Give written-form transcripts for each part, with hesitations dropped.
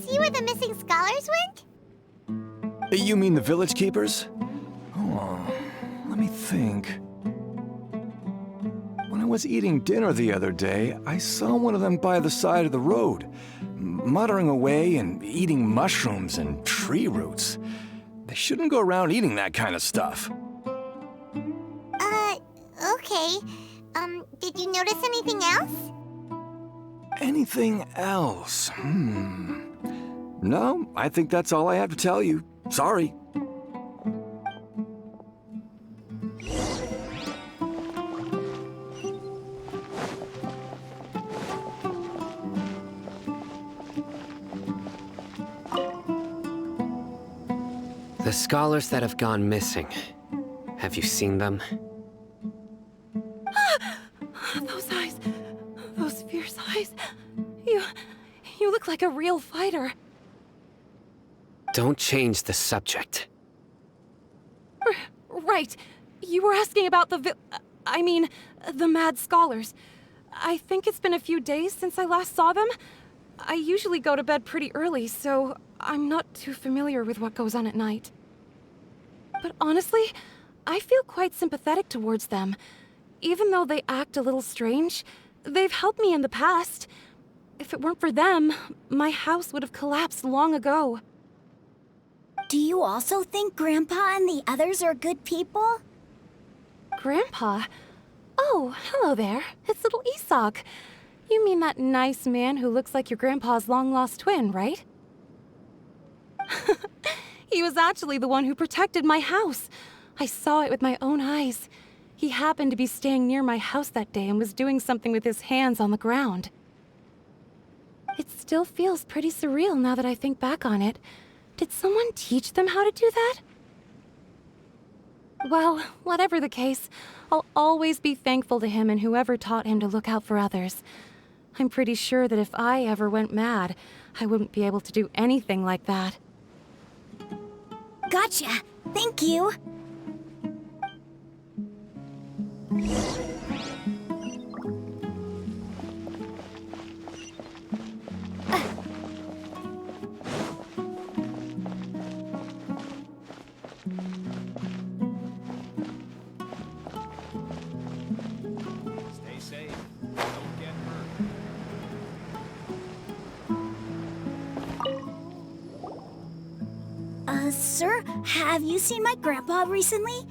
see where the missing scholars went? You mean the village keepers? Oh, let me think. When I was eating dinner the other day, I saw one of them by the side of the road, muttering away and eating mushrooms and tree roots. They shouldn't go around eating that kind of stuff. Okay. Did you notice anything else? Anything else? No, I think that's all I have to tell you. Sorry. The scholars that have gone missing. Have you seen them? Those eyes. Those fierce eyes. You look like a real fighter. Don't change the subject. Right. You were asking about the mad scholars. I think it's been a few days since I last saw them. I usually go to bed pretty early, so I'm not too familiar with what goes on at night. But honestly, I feel quite sympathetic towards them. Even though they act a little strange, they've helped me in the past. If it weren't for them, my house would have collapsed long ago. Do you also think Grandpa and the others are good people? Grandpa? Oh, hello there. It's little Исаак. You mean that nice man who looks like your grandpa's long-lost twin, right? He was actually the one who protected my house. I saw it with my own eyes. He happened to be staying near my house that day and was doing something with his hands on the ground. It still feels pretty surreal now that I think back on it. Did someone teach them how to do that? Well, whatever the case, I'll always be thankful to him and whoever taught him to look out for others. I'm pretty sure that if I ever went mad, I wouldn't be able to do anything like that. Gotcha. Thank you. Stay safe. Don't get hurt. Sir, have you seen my grandpa recently?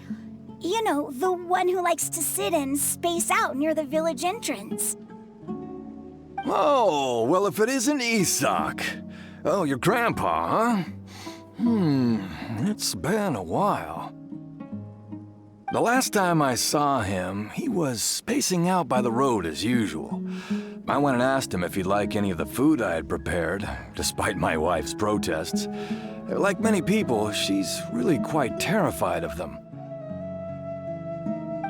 You know, the one who likes to sit and space out near the village entrance. Oh, well, if it isn't Isaac. Oh, your grandpa, huh? It's been a while. The last time I saw him, he was spacing out by the road as usual. I went and asked him if he'd like any of the food I had prepared, despite my wife's protests. Like many people, she's really quite terrified of them.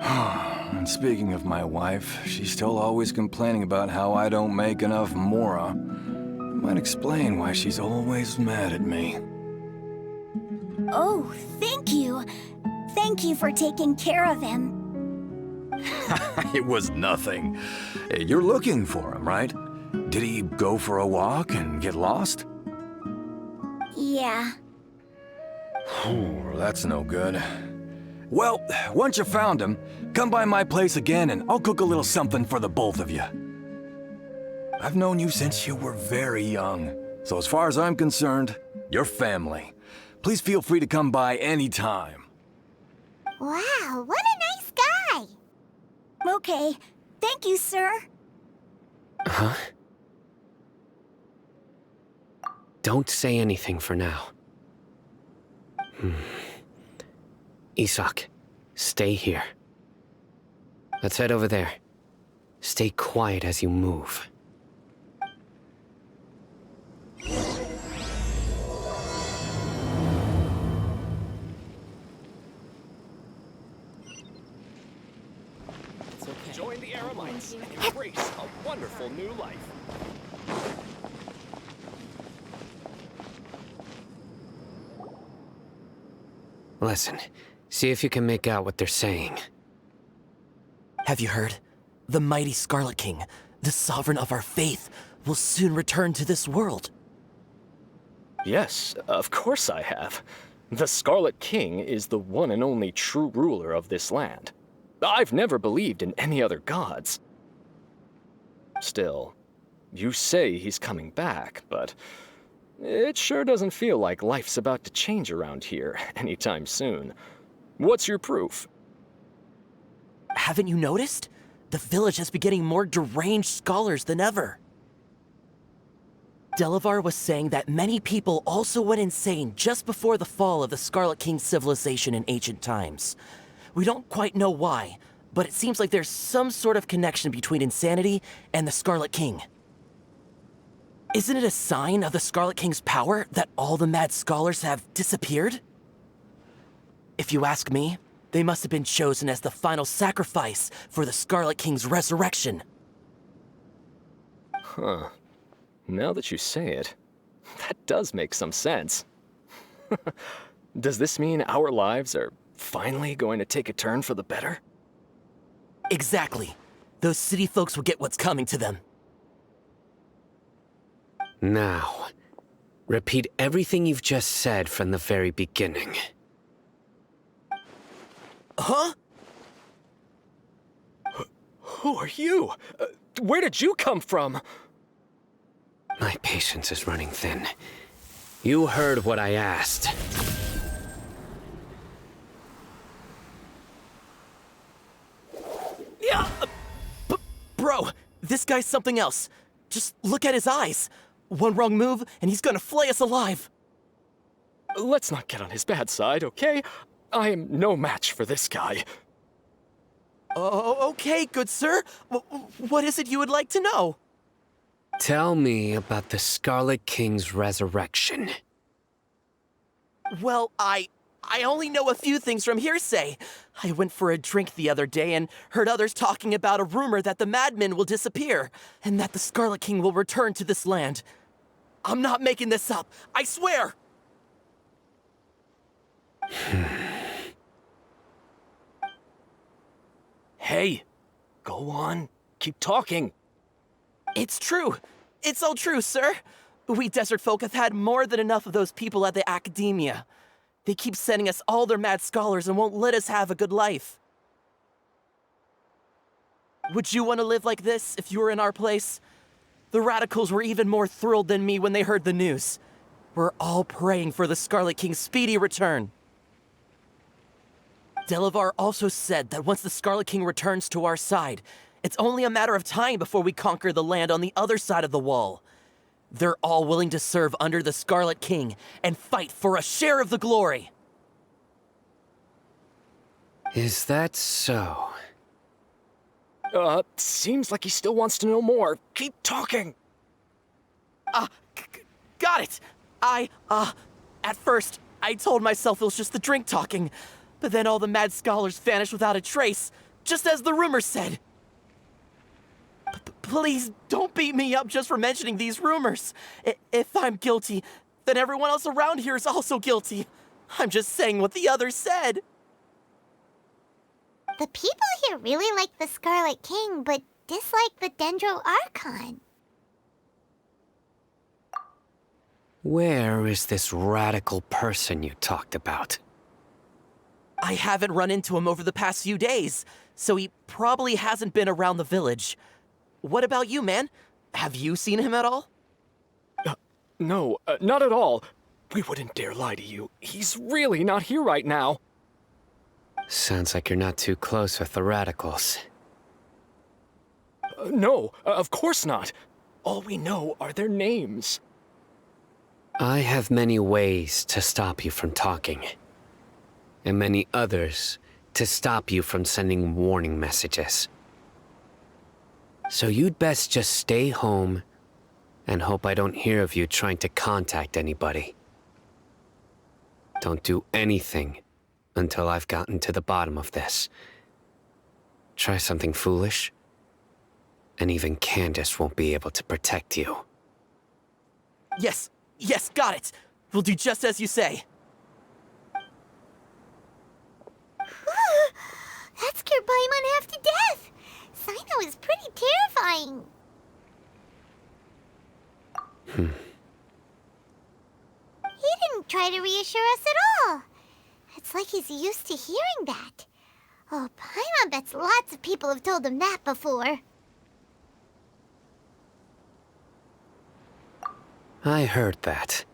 And speaking of my wife, she's still always complaining about how I don't make enough mora. Might explain why she's always mad at me. Oh, thank you. Thank you for taking care of him. It was nothing. You're looking for him, right? Did he go for a walk and get lost? Yeah. That's no good. Well, once you found him, come by my place again and I'll cook a little something for the both of you. I've known you since you were very young, so as far as I'm concerned, you're family. Please feel free to come by anytime. Wow, what a nice guy! Okay, thank you, sir. Huh? Don't say anything for now. Исаак, stay here. Let's head over there. Stay quiet as you move. Join the Aramites and embrace a wonderful new life. Listen, see if you can make out what they're saying. Have you heard? The mighty Scarlet King, the sovereign of our faith, will soon return to this world. Yes, of course I have. The Scarlet King is the one and only true ruler of this land. I've never believed in any other gods. Still, you say he's coming back, but it sure doesn't feel like life's about to change around here anytime soon. What's your proof? Haven't you noticed? The village has been getting more deranged scholars than ever. Delavar was saying that many people also went insane just before the fall of the Scarlet King's civilization in ancient times. We don't quite know why, but it seems like there's some sort of connection between insanity and the Scarlet King. Isn't it a sign of the Scarlet King's power that all the mad scholars have disappeared? If you ask me, they must have been chosen as the final sacrifice for the Scarlet King's resurrection. Huh. Now that you say it, that does make some sense. Does this mean our lives are finally going to take a turn for the better? Exactly. Those city folks will get what's coming to them. Now, repeat everything you've just said from the very beginning. Huh? Who are you? Where did you come from? My patience is running thin. You heard what I asked. Yeah, bro, this guy's something else. Just look at his eyes. One wrong move, and he's gonna flay us alive. Let's not get on his bad side, okay? I am no match for this guy. Oh, okay, good sir. What is it you would like to know? Tell me about the Scarlet King's resurrection. Well, I only know a few things from hearsay. I went for a drink the other day and heard others talking about a rumor that the madmen will disappear, and that the Scarlet King will return to this land. I'm not making this up, I swear! Hey, go on. Keep talking. It's true. It's all true, sir. We desert folk have had more than enough of those people at the academia. They keep sending us all their mad scholars and won't let us have a good life. Would you want to live like this if you were in our place? The radicals were even more thrilled than me when they heard the news. We're all praying for the Scarlet King's speedy return. Delavar also said that once the Scarlet King returns to our side, it's only a matter of time before we conquer the land on the other side of the wall. They're all willing to serve under the Scarlet King and fight for a share of the glory. Is that so? Seems like he still wants to know more. Keep talking. Got it. At first, I told myself it was just the drink talking, but then all the mad scholars vanished without a trace, just as the rumors said. Please don't beat me up just for mentioning these rumors. If I'm guilty, then everyone else around here is also guilty. I'm just saying what the others said. The people here really like the Scarlet King, but dislike the Dendro Archon. Where is this radical person you talked about? I haven't run into him over the past few days, so he probably hasn't been around the village. What about you, man? Have you seen him at all? No, not at all. We wouldn't dare lie to you. He's really not here right now. Sounds like you're not too close with the radicals. No, of course not. All we know are their names. I have many ways to stop you from talking, and many others to stop you from sending warning messages. So you'd best just stay home and hope I don't hear of you trying to contact anybody. Don't do anything until I've gotten to the bottom of this. Try something foolish, and even Candace won't be able to protect you. Yes, got it. We'll do just as you say. That scared Paimon half to death. Sino is pretty terrifying. doesn't try to reassure us at all. It's like he's used to hearing that. Oh, Paimon bets lots of people have told him that before. I heard that.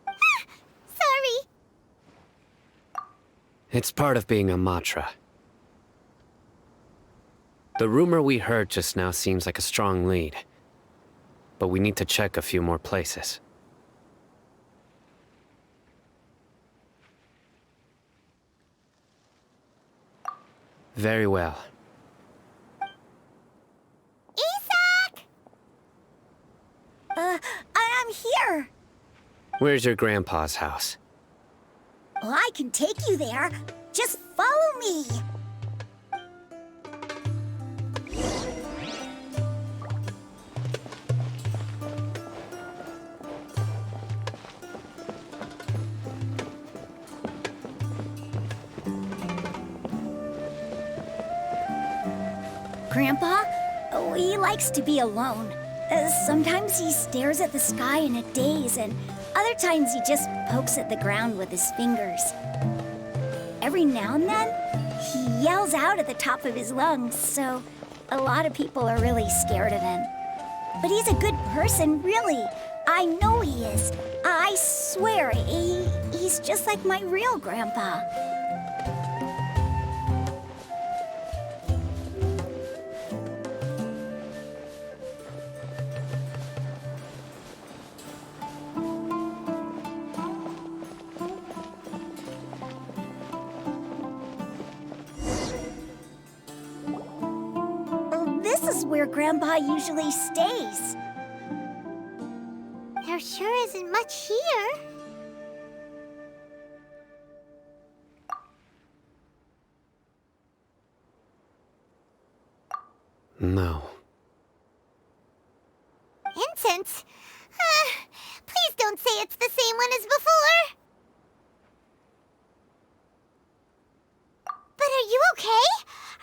Sorry. It's part of being a Matra. The rumor we heard just now seems like a strong lead. But we need to check a few more places. Very well. Isak! I'm here. Where's your grandpa's house? Well, I can take you there. Just follow me. Grandpa, he likes to be alone. Sometimes he stares at the sky in a daze, and other times he just pokes at the ground with his fingers. Every now and then, he yells out at the top of his lungs, so a lot of people are really scared of him. But he's a good person, really. I know he is. I swear, he's just like my real grandpa. This is where Grandpa usually stays. There sure isn't much here. No. Incense? Please don't say it's the same one as before. But are you okay?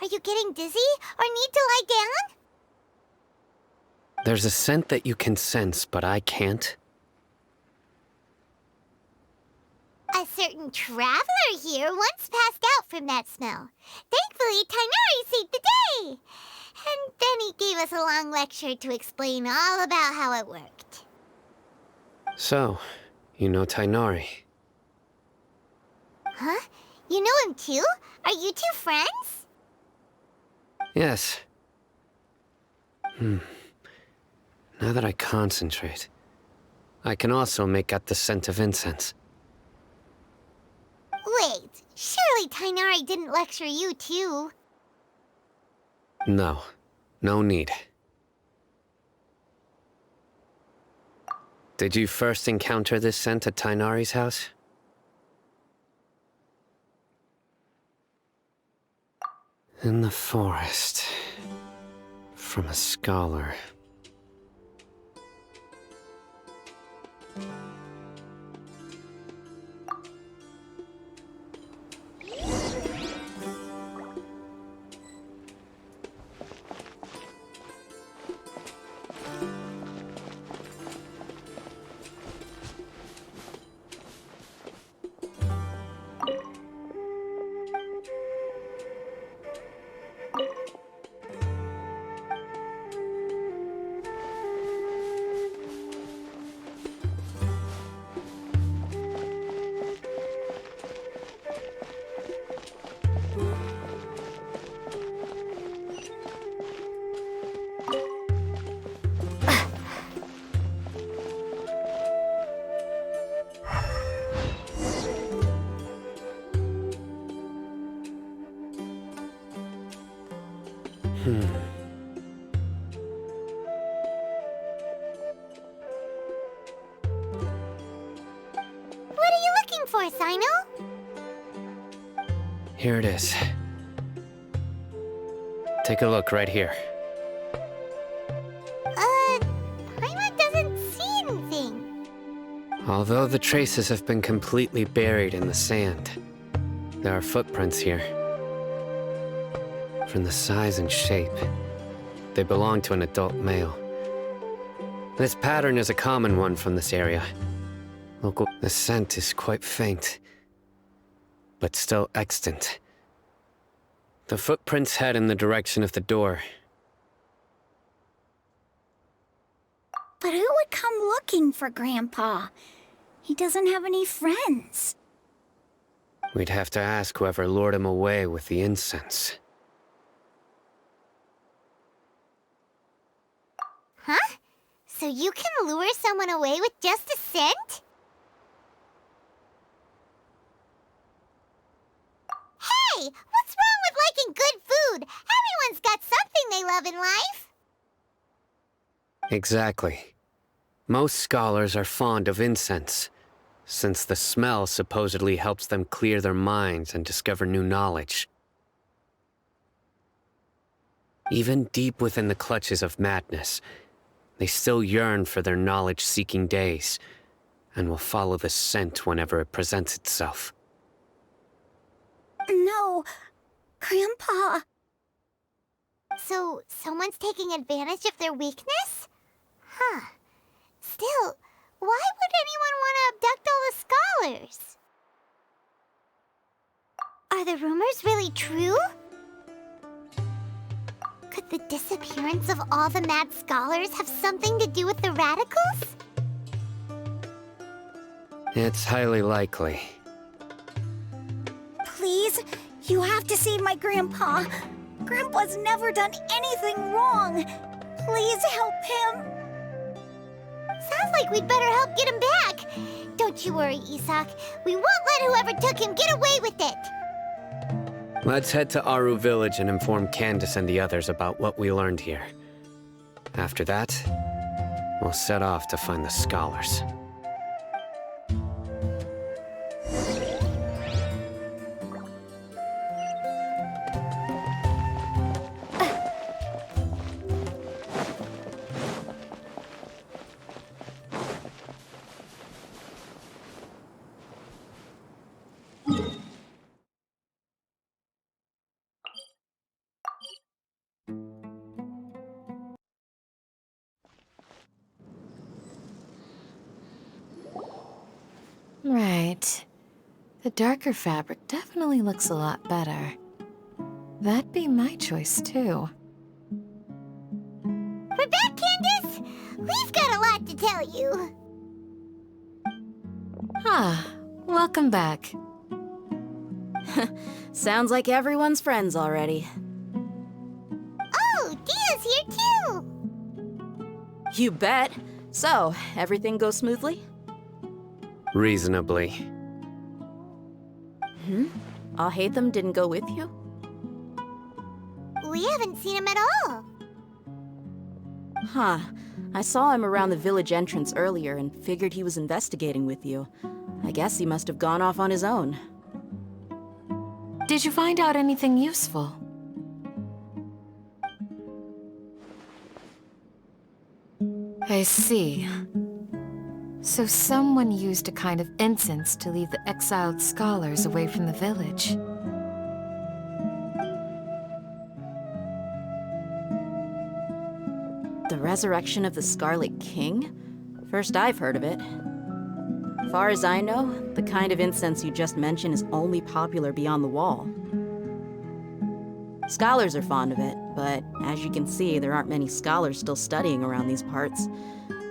Are you getting dizzy or need to lie down? There's a scent that you can sense, but I can't. A certain traveler here once passed out from that smell. Thankfully, Tighnari saved the day. And then he gave us a long lecture to explain all about how it worked. So, you know Tighnari. Huh? You know him too? Are you two friends? Yes. Now that I concentrate, I can also make out the scent of incense. Wait, surely Tighnari didn't lecture you too. No. No need. Did you first encounter this scent at Tighnari's house? In the forest. From a scholar. What are you looking for, Sino? Here it is. Take a look right here. Paimon doesn't see anything. Although the traces have been completely buried in the sand, there are footprints here. From the size and shape, they belong to an adult male. This pattern is a common one from this area. The scent is quite faint, but still extant. The footprints head in the direction of the door. But who would come looking for Grandpa? He doesn't have any friends. We'd have to ask whoever lured him away with the incense. Huh? So you can lure someone away with just a scent? Hey! What's wrong with liking good food? Everyone's got something they love in life. Exactly. Most scholars are fond of incense, since the smell supposedly helps them clear their minds and discover new knowledge. Even deep within the clutches of madness, they still yearn for their knowledge-seeking days, and will follow the scent whenever it presents itself. No, Grandpa. So, someone's taking advantage of their weakness? Huh. Still, why would anyone want to abduct all the scholars? Are the rumors really true? Could the disappearance of all the mad scholars have something to do with the radicals? It's highly likely. Please, you have to save my Grandpa. Grandpa's never done anything wrong. Please help him. Sounds like we'd better help get him back. Don't you worry, Isak. We won't let whoever took him get away with it. Let's head to Aru Village and inform Candace and the others about what we learned here. After that, we'll set off to find the scholars. Right. The darker fabric definitely looks a lot better. That'd be my choice, too. We're back, Candace! We've got a lot to tell you. Ah, welcome back. Sounds like everyone's friends already. Oh, Dia's here too! You bet. So, everything goes smoothly? Reasonably. Alhaitham didn't go with you? We haven't seen him at all. Huh. I saw him around the village entrance earlier and figured he was investigating with you. I guess he must have gone off on his own. Did you find out anything useful? I see. So someone used a kind of incense to lead the exiled scholars away from the village. The resurrection of the Scarlet King? First I've heard of it. Far as I know, the kind of incense you just mentioned is only popular beyond the wall. Scholars are fond of it, but as you can see, there aren't many scholars still studying around these parts.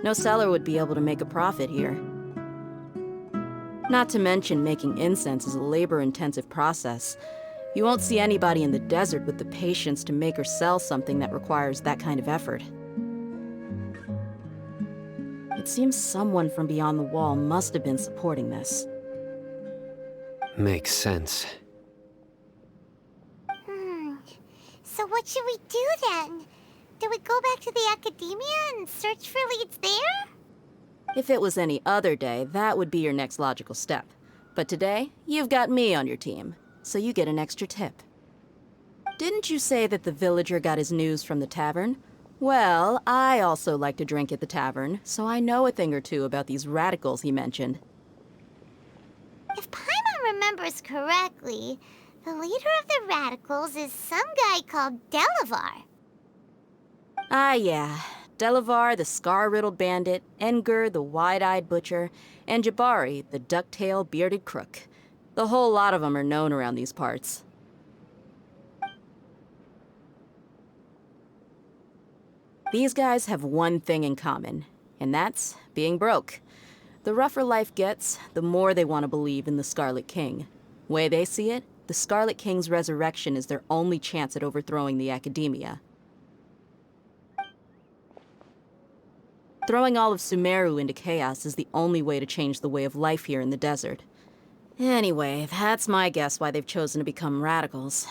No seller would be able to make a profit here. Not to mention, making incense is a labor-intensive process. You won't see anybody in the desert with the patience to make or sell something that requires that kind of effort. It seems someone from beyond the wall must have been supporting this. Makes sense. So what should we do then? Do we go back to the academia and search for leads there? If it was any other day, that would be your next logical step. But today, you've got me on your team, so you get an extra tip. Didn't you say that the villager got his news from the tavern? Well, I also like to drink at the tavern, so I know a thing or two about these radicals he mentioned. If Paimon remembers correctly, the leader of the radicals is some guy called Delavar. Ah, yeah. Delavar, the scar-riddled bandit, Engur, the wide-eyed butcher, and Jabari, the duck-tailed bearded crook. The whole lot of them are known around these parts. These guys have one thing in common, and that's being broke. The rougher life gets, the more they want to believe in the Scarlet King. Way they see it, the Scarlet King's resurrection is their only chance at overthrowing the Academia. Throwing all of Sumeru into chaos is the only way to change the way of life here in the desert. Anyway, that's my guess why they've chosen to become radicals.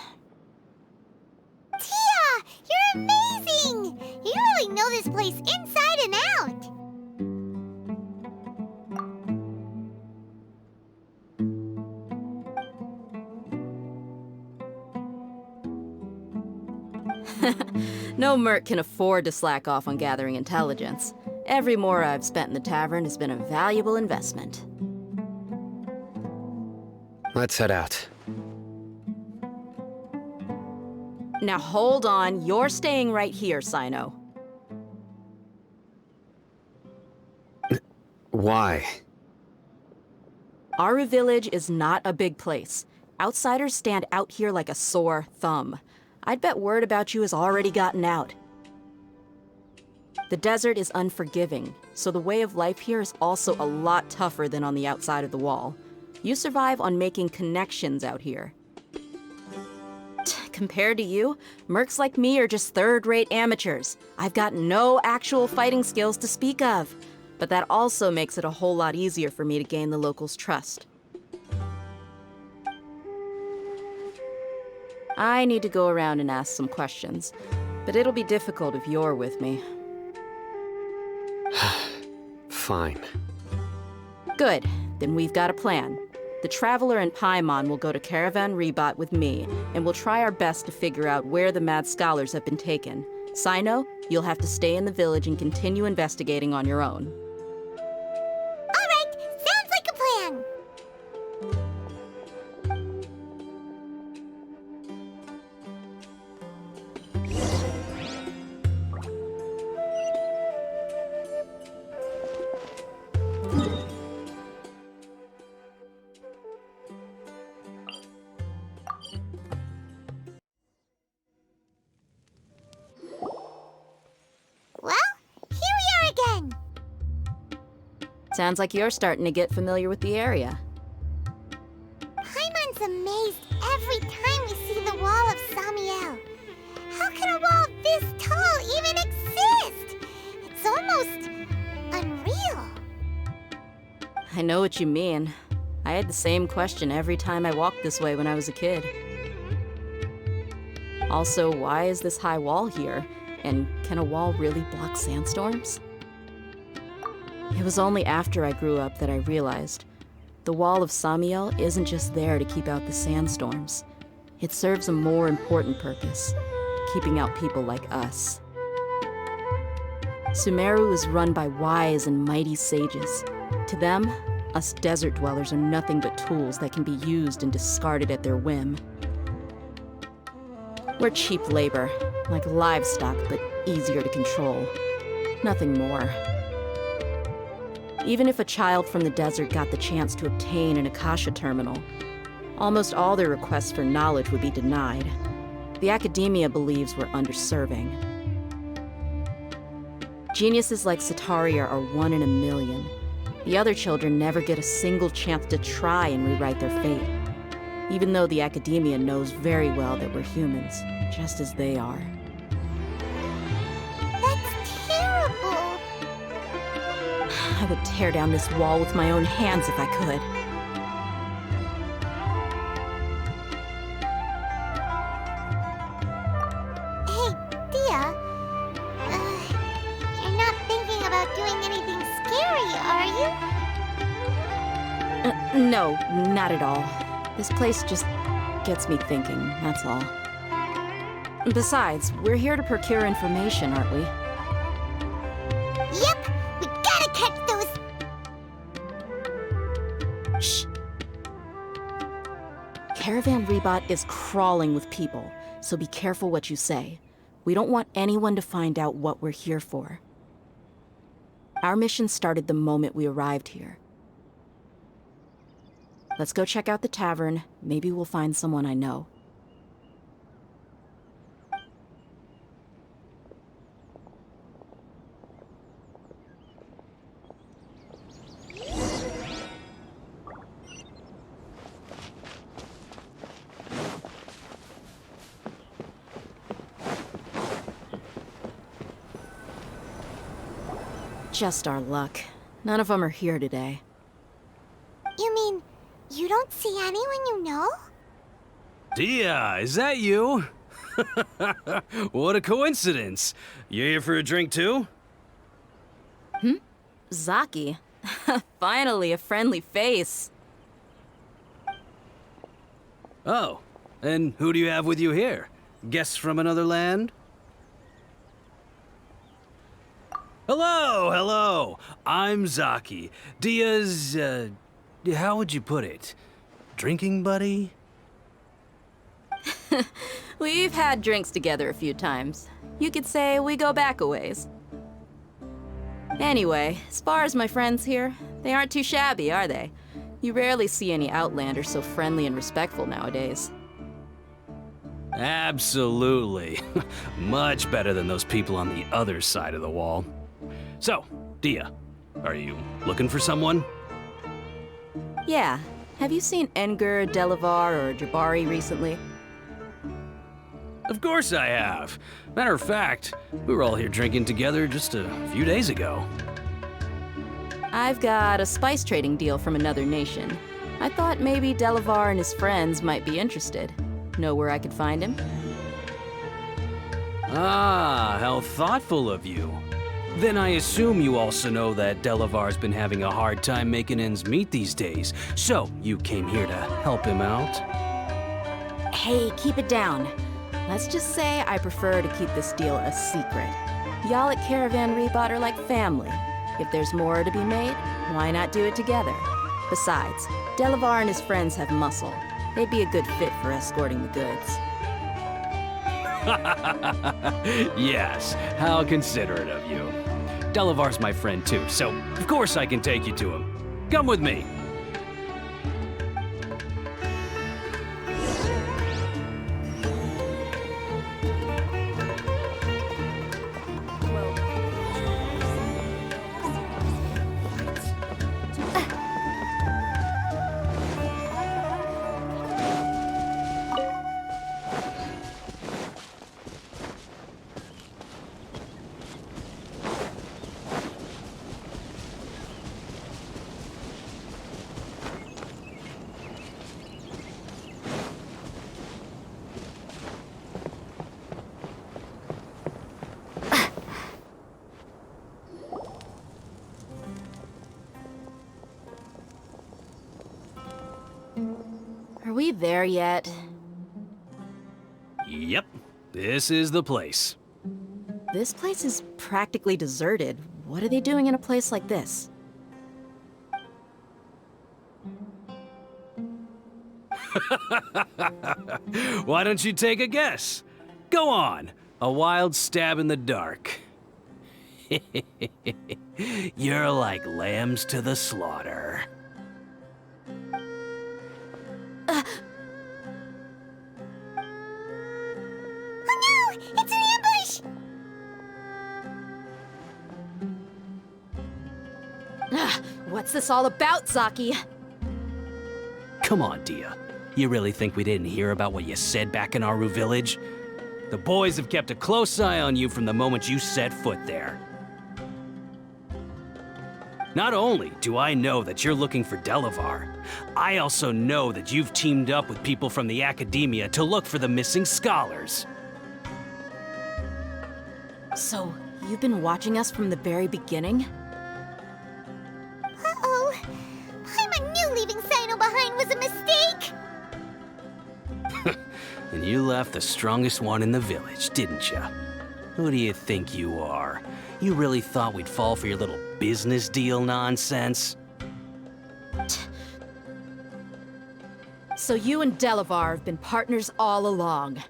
Tia! You're amazing! You really know this place inside and out! No merc can afford to slack off on gathering intelligence. Every mora I've spent in the tavern has been a valuable investment. Let's head out. Now hold on, you're staying right here, Sino. Why? Aru Village is not a big place. Outsiders stand out here like a sore thumb. I'd bet word about you has already gotten out. The desert is unforgiving, so the way of life here is also a lot tougher than on the outside of the wall. You survive on making connections out here. Compared to you, mercs like me are just third-rate amateurs. I've got no actual fighting skills to speak of. But that also makes it a whole lot easier for me to gain the locals' trust. I need to go around and ask some questions, but it'll be difficult if you're with me. Fine. Good, then we've got a plan. The Traveler and Paimon will go to Caravan-ribatu with me, and we'll try our best to figure out where the mad scholars have been taken. Sino, you'll have to stay in the village and continue investigating on your own. Alright, sounds like a plan! Well, here we are again! Sounds like you're starting to get familiar with the area. Paimon's amazed every time we see the wall of Samiel. How can a wall this tall even exist? It's almost unreal. I know what you mean. I had the same question every time I walked this way when I was a kid. Also, why is this high wall here? And can a wall really block sandstorms? It was only after I grew up that I realized the wall of Samiel isn't just there to keep out the sandstorms. It serves a more important purpose, keeping out people like us. Sumeru is run by wise and mighty sages. To them, us desert dwellers are nothing but tools that can be used and discarded at their whim. We're cheap labor, like livestock, but easier to control. Nothing more. Even if a child from the desert got the chance to obtain an Akasha terminal, almost all their requests for knowledge would be denied. The Academia believes we're underserving. Geniuses like Sataria are 1 in a million. The other children never get a single chance to try and rewrite their fate, even though the Academia knows very well that we're humans, just as they are. That's terrible. I would tear down this wall with my own hands if I could. Hey, Tia. You're not thinking about doing anything scary, are you? No, not at all. This place just gets me thinking, that's all. Besides, we're here to procure information, aren't we? Yep, we gotta catch those. Shh. Caravan-ribatu is crawling with people, so be careful what you say. We don't want anyone to find out what we're here for. Our mission started the moment we arrived here. Let's go check out the tavern. Maybe we'll find someone I know. Just our luck. None of them are here today. You mean, you don't see anyone you know? Dia, is that you? What a coincidence. You here for a drink too? Zaki. Finally, a friendly face. Oh, and who do you have with you here? Guests from another land? Hello, hello. I'm Zaki. Dia's, how would you put it? Drinking buddy? We've had drinks together a few times. You could say we go back a ways. Anyway, as far as my friends here, they aren't too shabby, are they? You rarely see any Outlanders so friendly and respectful nowadays. Absolutely. Much better than those people on the other side of the wall. So, Dia, are you looking for someone? Yeah. Have you seen Enger, Delavar, or Jabari recently? Of course I have. Matter of fact, we were all here drinking together just a few days ago. I've got a spice trading deal from another nation. I thought maybe Delavar and his friends might be interested. Know where I could find him? Ah, how thoughtful of you. Then I assume you also know that Delavar's been having a hard time making ends meet these days, so you came here to help him out? Hey, keep it down. Let's just say I prefer to keep this deal a secret. Y'all at Caravan-ribatu are like family. If there's more to be made, why not do it together? Besides, Delavar and his friends have muscle. They'd be a good fit for escorting the goods. Yes, how considerate of you. Delavar's my friend too, so of course I can take you to him. Come with me. Are we there yet? Yep, this is the place. This place is practically deserted. What are they doing in a place like this? Why don't you take a guess? Go on, a wild stab in the dark. You're like lambs to the slaughter. Oh no! It's an ambush! What's this all about, Zaki? Come on, Dia. You really think we didn't hear about what you said back in Aru village? The boys have kept a close eye on you from the moment you set foot there. Not only do I know that you're looking for Delavar, I also know that you've teamed up with people from the academia to look for the missing scholars. So, you've been watching us from the very beginning? Uh-oh. I knew leaving Sino behind was a mistake! And you left the strongest one in the village, didn't ya? Who do you think you are? You really thought we'd fall for your little business deal nonsense? So you and Delavar have been partners all along.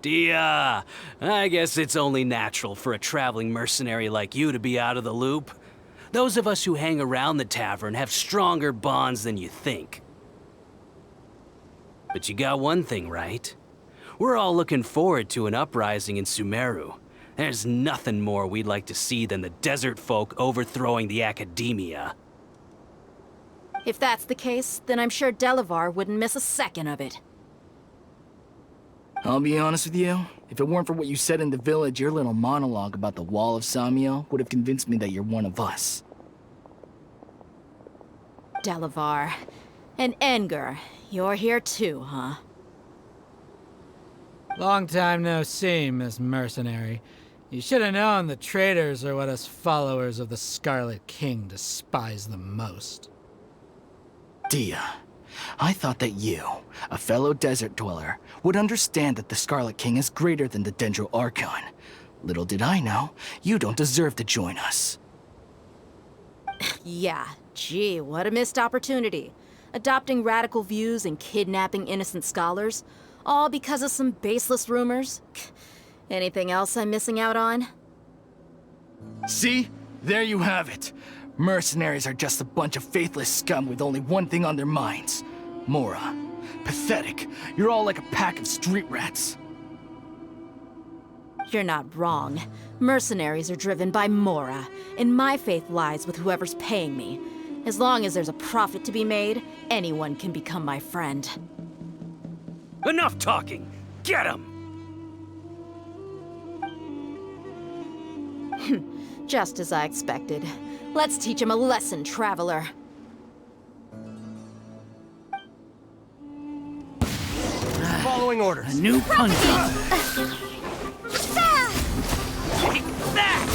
Dia, I guess it's only natural for a traveling mercenary like you to be out of the loop. Those of us who hang around the tavern have stronger bonds than you think. But you got one thing right. We're all looking forward to an uprising in Sumeru. There's nothing more we'd like to see than the desert folk overthrowing the academia. If that's the case, then I'm sure Delavar wouldn't miss a second of it. I'll be honest with you, if it weren't for what you said in the village, your little monologue about the Wall of Samiel would have convinced me that you're one of us. Delavar. And Enger, you're here too, huh? Long time no see, Miss Mercenary. You should have known the traitors are what us followers of the Scarlet King despise the most. Dia, I thought that you, a fellow desert dweller, would understand that the Scarlet King is greater than the Dendro Archon. Little did I know, you don't deserve to join us. Yeah, gee, what a missed opportunity. Adopting radical views and kidnapping innocent scholars, all because of some baseless rumors. Anything else I'm missing out on? See? There you have it. Mercenaries are just a bunch of faithless scum with only one thing on their minds. Mora. Pathetic. You're all like a pack of street rats. You're not wrong. Mercenaries are driven by Mora, and my faith lies with whoever's paying me. As long as there's a profit to be made, anyone can become my friend. Enough talking! Get him! Just as I expected. Let's teach him a lesson, traveler. Following orders. A new punch. Take that!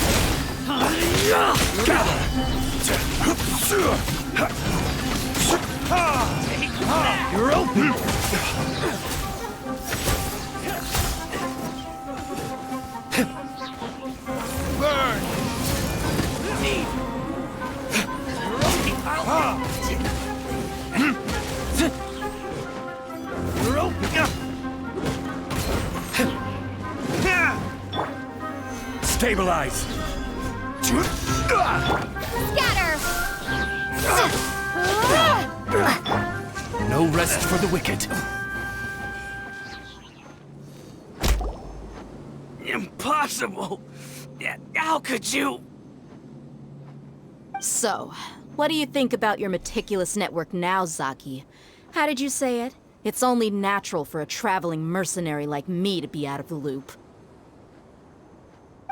You're open! Burn! You're open! Stabilize! Scatter! No rest for the wicked. Impossible! How could you? So, what do you think about your meticulous network now, Zaki? How did you say it? It's only natural for a traveling mercenary like me to be out of the loop.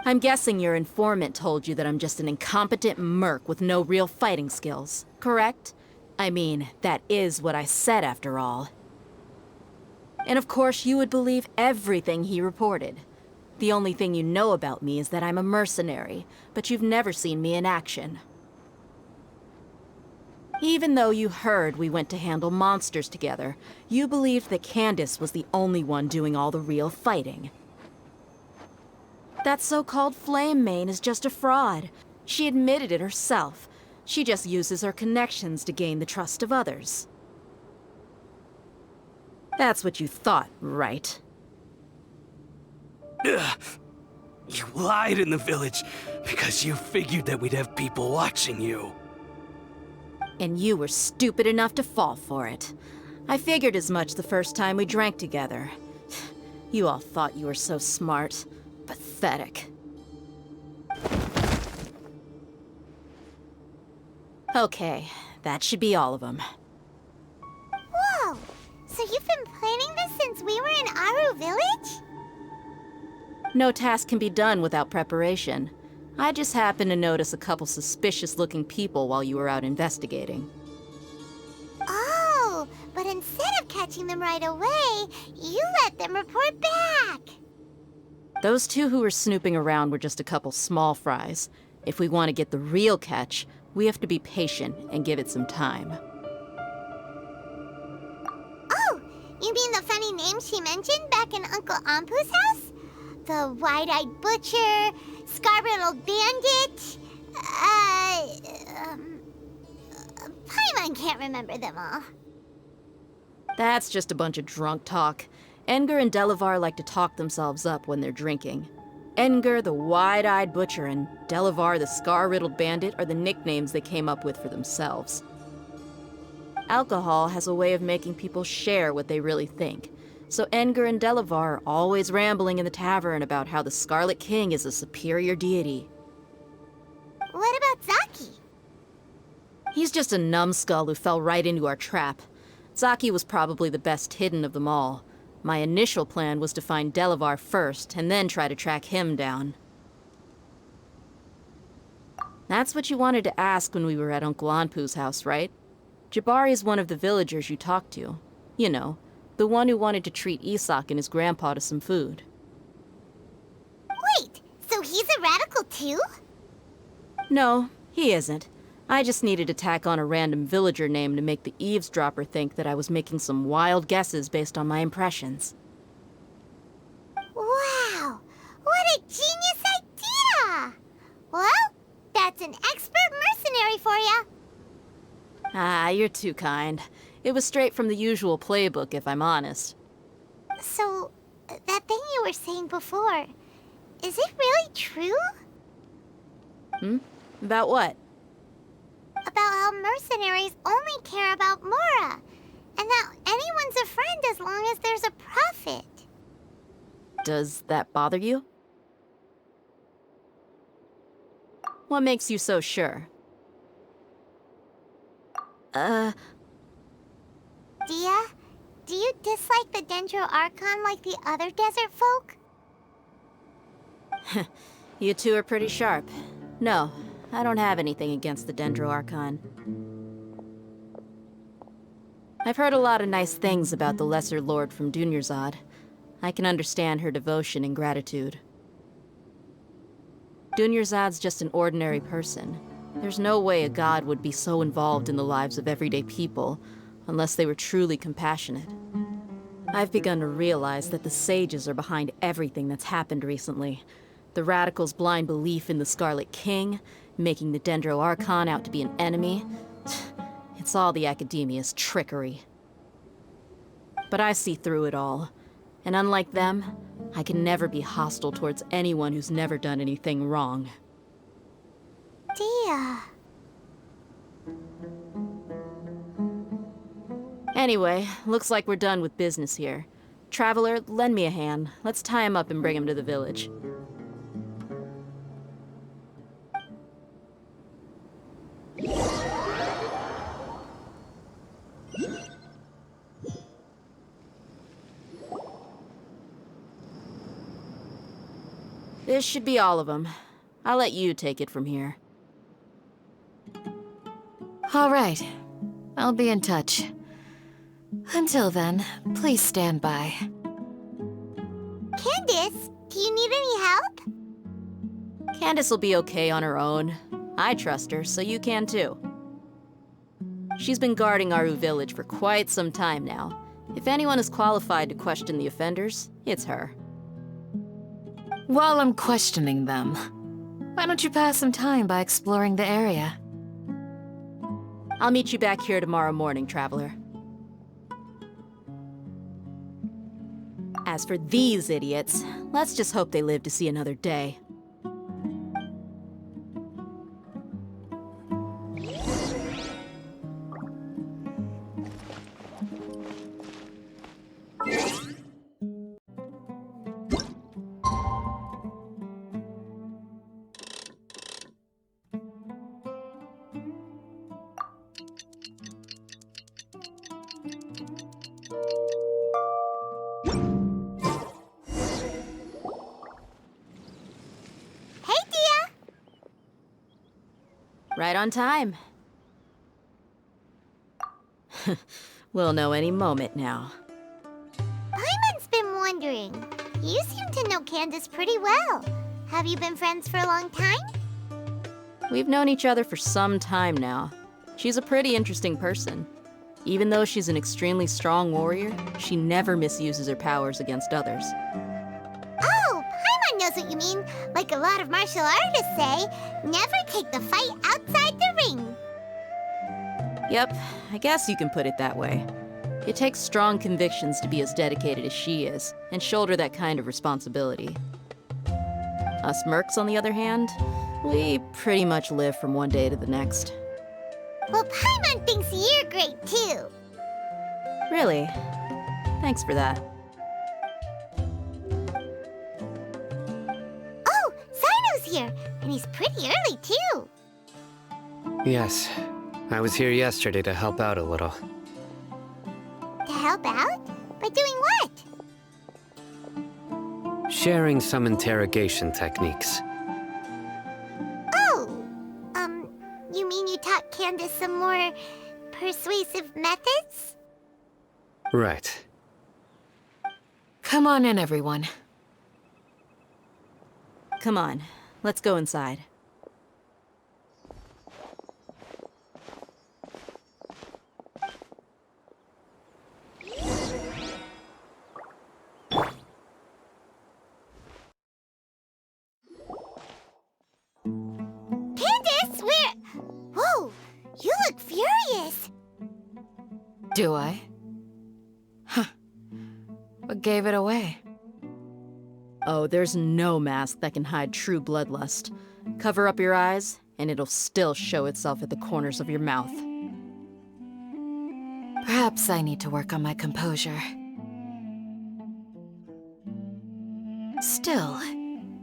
I'm guessing your informant told you that I'm just an incompetent merc with no real fighting skills, correct? I mean, that is what I said after all. And of course you would believe everything he reported. The only thing you know about me is that I'm a mercenary, but you've never seen me in action. Even though you heard we went to handle monsters together, you believed that Candace was the only one doing all the real fighting. That so-called Flame Mane is just a fraud. She admitted it herself. She just uses her connections to gain the trust of others. That's what you thought, right? Ugh. You lied in the village because you figured that we'd have people watching you. And you were stupid enough to fall for it. I figured as much the first time we drank together. You all thought you were so smart. Pathetic. Okay, that should be all of them. Whoa! So you've been planning this since we were in Aru Village? No task can be done without preparation. I just happened to notice a couple suspicious-looking people while you were out investigating. Oh, but instead of catching them right away, you let them report back. Those two who were snooping around were just a couple small fries. If we want to get the real catch, we have to be patient and give it some time. Oh, you mean the funny name she mentioned back in Uncle Ampu's house? The wide-eyed butcher, scar-riddled bandit, Paimon can't remember them all. That's just a bunch of drunk talk. Engar and Delavar like to talk themselves up when they're drinking. Engar, the wide-eyed butcher, and Delavar, the scar-riddled bandit, are the nicknames they came up with for themselves. Alcohol has a way of making people share what they really think. So Engar and Delavar are always rambling in the tavern about how the Scarlet King is a superior deity. What about Zaki? He's just a numbskull who fell right into our trap. Zaki was probably the best hidden of them all. My initial plan was to find Delavar first, and then try to track him down. That's what you wanted to ask when we were at Uncle Anpu's house, right? Jabari's one of the villagers you talked to. You know, the one who wanted to treat Isak and his grandpa to some food. Wait, so he's a radical too? No, he isn't. I just needed to tack on a random villager name to make the eavesdropper think that I was making some wild guesses based on my impressions. Wow, what a genius idea! Well, that's an expert mercenary for ya. Ah, you're too kind. It was straight from the usual playbook, if I'm honest. So, that thing you were saying before, is it really true? About what? About how mercenaries only care about Mora, and that anyone's a friend as long as there's a profit. Does that bother you? What makes you so sure? Dia, do you dislike the Dendro Archon like the other desert folk? You two are pretty sharp. No, I don't have anything against the Dendro Archon. I've heard a lot of nice things about the Lesser Lord from Dunyarzad. I can understand her devotion and gratitude. Dunyarzad's just an ordinary person. There's no way a god would be so involved in the lives of everyday people, unless they were truly compassionate. I've begun to realize that the sages are behind everything that's happened recently. The radicals' blind belief in the Scarlet King, making the Dendro Archon out to be an enemy. It's all the Academia's trickery. But I see through it all. And unlike them, I can never be hostile towards anyone who's never done anything wrong. Dia. Anyway, looks like we're done with business here. Traveler, lend me a hand. Let's tie him up and bring him to the village. This should be all of them. I'll let you take it from here. All right. I'll be in touch. Until then, please stand by. Candace, do you need any help? Candace will be okay on her own. I trust her, so you can too. She's been guarding Aru village for quite some time now. If anyone is qualified to question the offenders, it's her. While I'm questioning them, why don't you pass some time by exploring the area? I'll meet you back here tomorrow morning, Traveler. As for these idiots, let's just hope they live to see another day. Right on time. We'll know any moment now. Paimon's been wondering. You seem to know Candace pretty well. Have you been friends for a long time? We've known each other for some time now. She's a pretty interesting person. Even though she's an extremely strong warrior, she never misuses her powers against others. Oh, Paimon knows what you mean. Like a lot of martial artists say, never take the fight outside the ring. Yep, I guess you can put it that way. It takes strong convictions to be as dedicated as she is, and shoulder that kind of responsibility. Us mercs, on the other hand, we pretty much live from one day to the next. Well, Paimon thinks you're great, too. Really? Thanks for that. Oh, Sino's here, and he's pretty early, too. Yes, I was here yesterday to help out a little. To help out? By doing what? Sharing some interrogation techniques. Oh, you mean you taught Candace some more persuasive methods? Right. Come on in, everyone. Come on, let's go inside. Candace, where... Whoa, you look furious. Do I? Huh. What gave it away? Oh, there's no mask that can hide true bloodlust. Cover up your eyes, and it'll still show itself at the corners of your mouth. Perhaps I need to work on my composure. Still,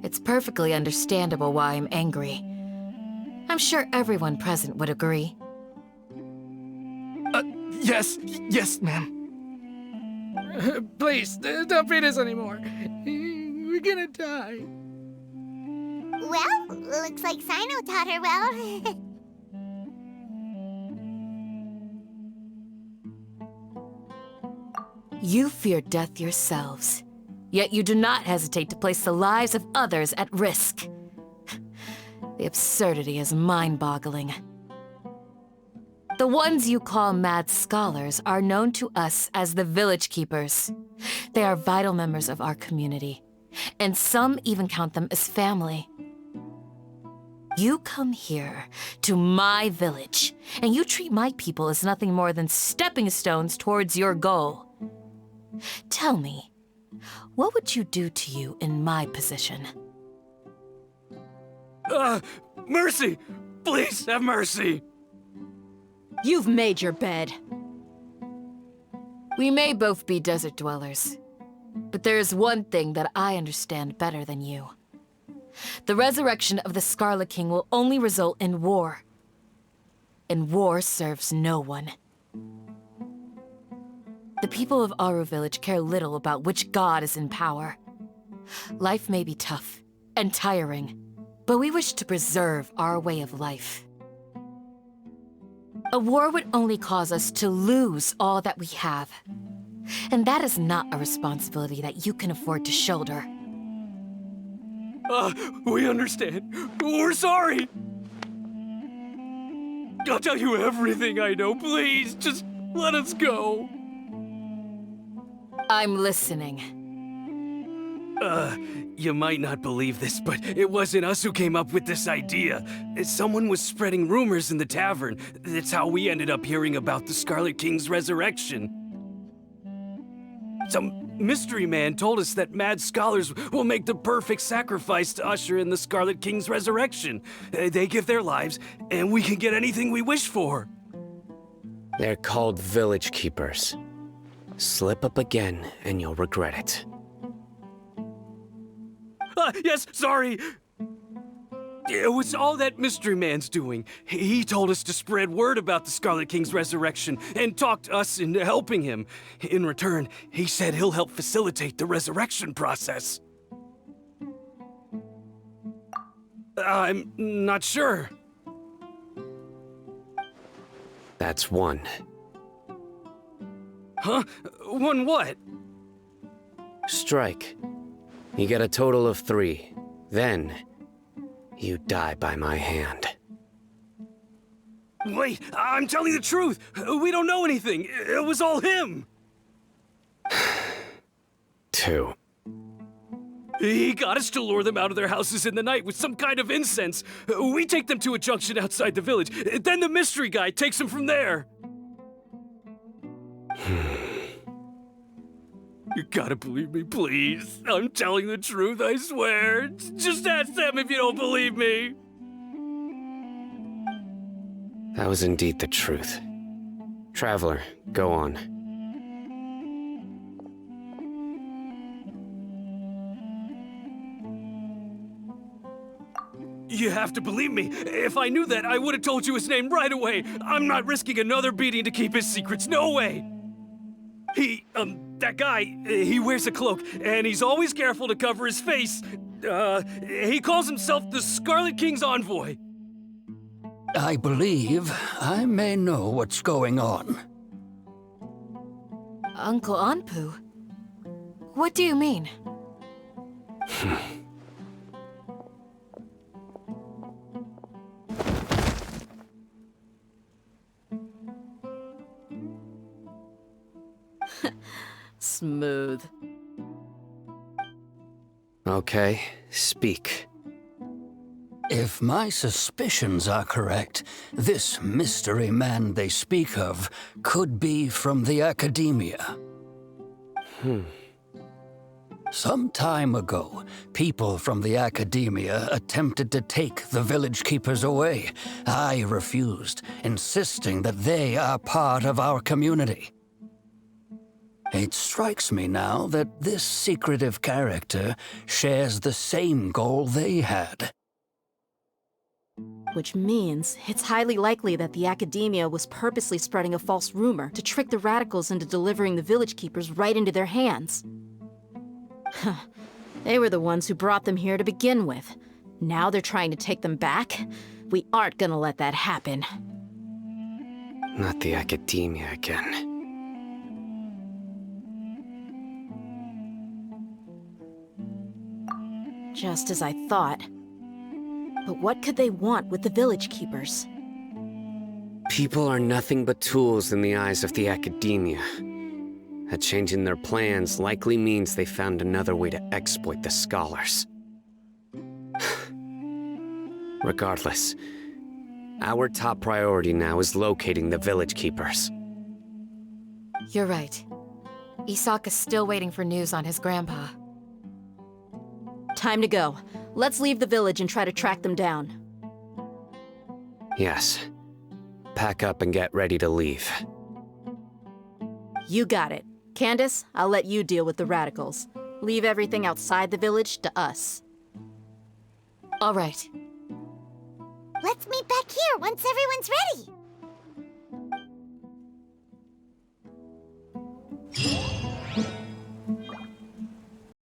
it's perfectly understandable why I'm angry. I'm sure everyone present would agree. Yes, ma'am. Please, don't beat us anymore. We're gonna die. Well, looks like Sino taught her well. You fear death yourselves, yet you do not hesitate to place the lives of others at risk. The absurdity is mind-boggling. The ones you call mad scholars are known to us as the Village Keepers. They are vital members of our community, and some even count them as family. You come here to my village, and you treat my people as nothing more than stepping stones towards your goal. Tell me, what would you do to you in my position? Mercy! Please have mercy! You've made your bed. We may both be desert dwellers, but there is one thing that I understand better than you. The resurrection of the Scarlet King will only result in war. And war serves no one. The people of Aru Village care little about which god is in power. Life may be tough and tiring, but we wish to preserve our way of life. A war would only cause us to lose all that we have. And that is not a responsibility that you can afford to shoulder. We understand. We're sorry. I'll tell you everything I know. Please, just let us go. I'm listening. You might not believe this, but it wasn't us who came up with this idea. Someone was spreading rumors in the tavern. That's how we ended up hearing about the Scarlet King's resurrection. Some mystery man told us that mad scholars will make the perfect sacrifice to usher in the Scarlet King's resurrection. They give their lives, and we can get anything we wish for. They're called Village Keepers. Slip up again, and you'll regret it. Yes, sorry. It was all that mystery man's doing. He told us to spread word about the Scarlet King's resurrection and talked us into helping him. In return, he said he'll help facilitate the resurrection process. I'm not sure. That's one. Huh? One what? Strike. You get a total of 3. Then, you die by my hand. Wait, I'm telling the truth. We don't know anything. It was all him. 2. He got us to lure them out of their houses in the night with some kind of incense. We take them to a junction outside the village. Then the mystery guy takes them from there. You gotta believe me, please. I'm telling the truth, I swear. Just ask them if you don't believe me. That was indeed the truth. Traveler, go on. You have to believe me. If I knew that, I would have told you his name right away. I'm not risking another beating to keep his secrets. No way. That guy, he wears a cloak, and he's always careful to cover his face. He calls himself the Scarlet King's envoy. I believe I may know what's going on. Uncle Anpu? What do you mean? Smooth. Okay, speak. If my suspicions are correct, this mystery man they speak of could be from the academia. Some time ago, people from the academia attempted to take the village keepers away. I refused, insisting that they are part of our community. It strikes me now that this secretive character shares the same goal they had. Which means it's highly likely that the academia was purposely spreading a false rumor to trick the radicals into delivering the village keepers right into their hands. They were the ones who brought them here to begin with. Now they're trying to take them back? We aren't gonna let that happen. Not the academia again. Just as I thought. But what could they want with the village keepers? People are nothing but tools in the eyes of the academia. A change in their plans likely means they found another way to exploit the scholars. Regardless, our top priority now is locating the village keepers. You're right. Исаak is still waiting for news on his grandpa. Time to go. Let's leave the village and try to track them down. Yes. Pack up and get ready to leave. You got it. Candace, I'll let you deal with the radicals. Leave everything outside the village to us. All right. Let's meet back here once everyone's ready.